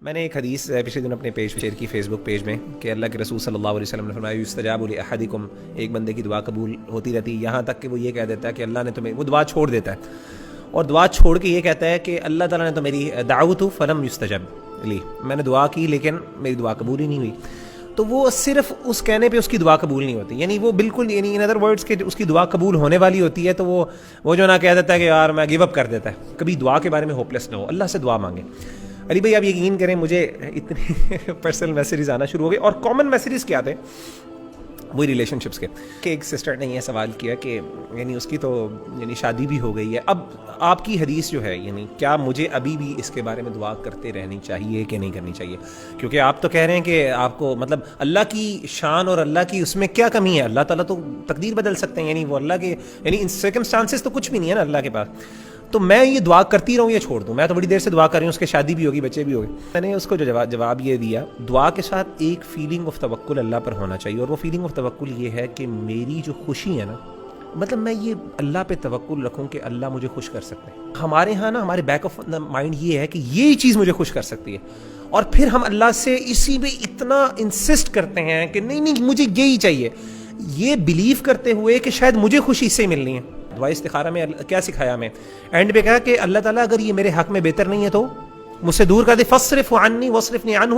میں نے ایک حدیث پچھلے دن اپنے پیج پہ شیئر کی، فیس بک پیج میں، کہ اللہ کے رسول صلی اللہ علیہ وسلم نے فرمایا یستجاب لاحدکم، ایک بندے کی دعا قبول ہوتی رہتی ہے یہاں تک کہ وہ یہ کہہ دیتا ہے کہ اللہ نے تمہیں، وہ دعا چھوڑ دیتا ہے اور دعا چھوڑ کے یہ کہتا ہے کہ اللہ تعالیٰ نے تو میری دعوت فلم یستجب لی، میں نے دعا کی لیکن میری دعا قبول ہی نہیں ہوئی. تو وہ صرف اس کہنے پہ اس کی دعا قبول نہیں ہوتی، یعنی وہ بالکل، یعنی ان ادر ورڈز کہ اس کی دعا قبول ہونے والی ہوتی ہے تو وہ جو نہ کہہ دیتا ہے کہ یار میں گیو اپ کر دیتا ہے. کبھی دعا کے بارے میں ہوپلیس نہ ہو، اللہ سے دعا مانگے. علی بھائی آپ یقین کریں مجھے اتنے پرسنل میسیجز آنا شروع ہو گئے، اور کامن میسیجز کیا تھے وہی ریلیشن شپس کے، کہ ایک سسٹر نے یہ سوال کیا کہ یعنی اس کی تو یعنی شادی بھی ہو گئی ہے، اب آپ کی حدیث جو ہے یعنی کیا مجھے ابھی بھی اس کے بارے میں دعا کرتے رہنی چاہیے کہ نہیں کرنی چاہیے؟ کیونکہ آپ تو کہہ رہے ہیں کہ آپ کو مطلب اللہ کی شان اور اللہ کی اس میں کیا کمی ہے، اللہ تعالیٰ تو تقدیر بدل سکتے ہیں، یعنی وہ اللہ کے یعنی ان سرکمسٹانسز تو کچھ بھی نہیں ہے نا اللہ کے پاس. تو میں یہ دعا کرتی رہوں یا چھوڑ دوں؟ میں تو بڑی دیر سے دعا کر رہی ہوں، اس کے شادی بھی ہوگی، بچے بھی ہوگی. میں نے اس کو جو جواب یہ دیا، دعا کے ساتھ ایک فیلنگ آف توکل اللہ پر ہونا چاہیے، اور وہ فیلنگ آف توکل یہ ہے کہ میری جو خوشی ہے نا، مطلب میں یہ اللہ پہ توکل رکھوں کہ اللہ مجھے خوش کر سکتے ہیں. ہمارے ہاں نا ہمارے بیک آف دا مائنڈ یہ ہے کہ یہی چیز مجھے خوش کر سکتی ہے، اور پھر ہم اللہ سے اسی پہ اتنا انسسٹ کرتے ہیں کہ نہیں مجھے یہی چاہیے، یہ بلیو کرتے ہوئے کہ شاید مجھے خوشی اس سے ملنی ہے. دعا استخارہ میں کیا سکھایا ہمیں؟ اینڈ پہ کہا کہ اللہ تعالیٰ اگر یہ میرے حق میں بہتر نہیں ہے تو مجھ سے دور کر دے، فاصرف عنی واصرفنی عنہ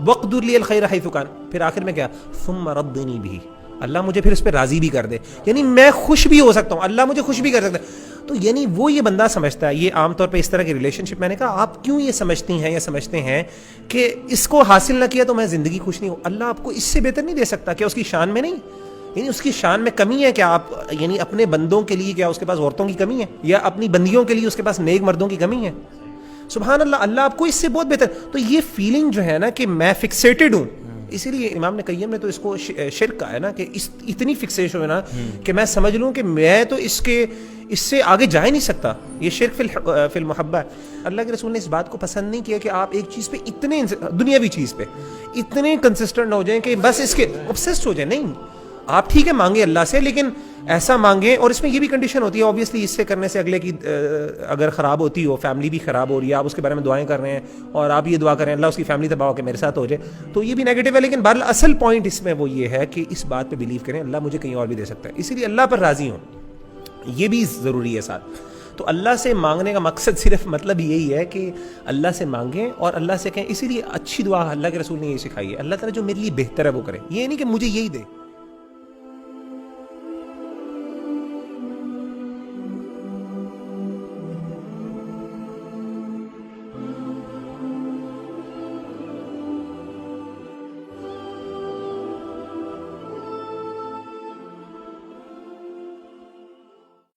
واقدر لی الخیر حیث کان. پھر آخر میں کیا؟ ثم ردنی بھی، اللہ مجھے پھر اس پہ راضی بھی کر دے، یعنی میں خوش بھی ہو سکتا ہوں، اللہ مجھے خوش بھی کر سکتا ہے. تو یعنی وہ یہ بندہ سمجھتا ہے، یہ عام طور پہ اس طرح کی ریلیشن شپ، میں نے کہا آپ کیوں یہ سمجھتی ہیں یا سمجھتے ہیں کہ اس کو حاصل نہ کیا تو میں زندگی خوش نہیں ہوں؟ اللہ آپ کو اس سے بہتر نہیں دے سکتا؟ کیا اس کی شان میں نہیں، یعنی اس کی شان میں کمی ہے کیا؟ آپ یعنی اپنے بندوں کے لیے کیا اس کے پاس عورتوں کی کمی ہے، یا اپنی بندیوں کے لیے اس کے پاس نیک مردوں کی کمی ہے؟ سبحان اللہ، اللہ آپ کو اس سے بہت بہتر. تو یہ فیلنگ جو ہے نا کہ میں فکسیٹڈ ہوں، اسی لیے امام نے قیم نے تو اس کو شرک کہا ہے نا، کہ اتنی فکسیشن ہے نا کہ میں سمجھ لوں کہ میں تو اس سے آگے جا ہی نہیں سکتا. یہ شرک فی المحبہ ہے. اللہ کے رسول نے اس بات کو پسند نہیں کیا کہ آپ ایک چیز پہ اتنے دنیاوی چیز پہ اتنے کنسسٹنٹ ہو جائیں کہ بس اس کے obsessed ہو جائیں. نہیں، آپ ٹھیک ہے مانگے اللہ سے، لیکن ایسا مانگیں، اور اس میں یہ بھی کنڈیشن ہوتی ہے اوبیسلی، اس سے کرنے سے اگلے کی اگر خراب ہوتی ہو، فیملی بھی خراب ہو رہی ہے، آپ اس کے بارے میں دعائیں کر رہے ہیں اور آپ یہ دعا کریں اللہ اس کی فیملی تباہ ہو کے میرے ساتھ ہو جائے، تو یہ بھی نیگیٹو ہے. لیکن بہرحال اصل پوائنٹ اس میں وہ یہ ہے کہ اس بات پہ بلیو کریں اللہ مجھے کہیں اور بھی دے سکتا ہے، اسی لیے اللہ پر راضی ہوں، یہ بھی ضروری ہے ساتھ. تو اللہ سے مانگنے کا مقصد صرف مطلب یہی ہے کہ اللہ سے مانگیں اور اللہ سے کہیں. اسی لیے اچھی دعا اللہ کے رسول نے یہی سکھائی ہے، اللہ تعالیٰ جو میرے لیے بہتر ہے وہ کرے، یہ نہیں کہ مجھے یہی دے.